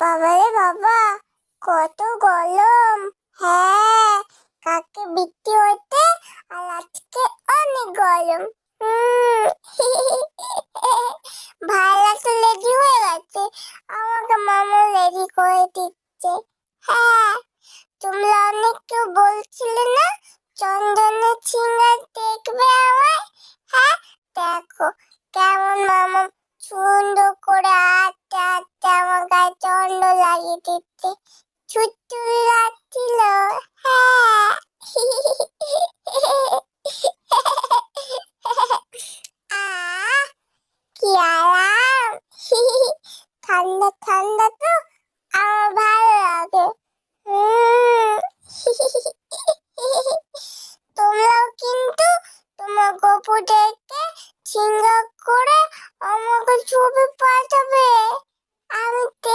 বাবারে বাবা, কত গরম। হ্যাঁ, কাকে বৃষ্টি হতে আর আজকে অনেক গরম। ভাইরা তো রেডি হয়ে গেছে, আমাকে মামা রেডি করে দিচ্ছে। হ্যাঁ, তোমরা অনেক কেউ বলছিলে না চন্দনের সিঙ্গার দেখবে আমায়। হ্যাঁ, দেখো কেমন মামা সুন্দর করে আস্তে আস্তে আমার গায়ে চন্দন লাগিয়ে দিচ্ছে। ছুটছুট লাগছিল। হ্যাঁ। আহ, কি আরাম। ঠান্ডা ঠান্ডা তো আমার ভালো লাগে। হুম। তোমরাও কিন্তু তোমার গপুদেরকে সিঙ্গার করে আমাকে ছবি পাঠাবে। আমি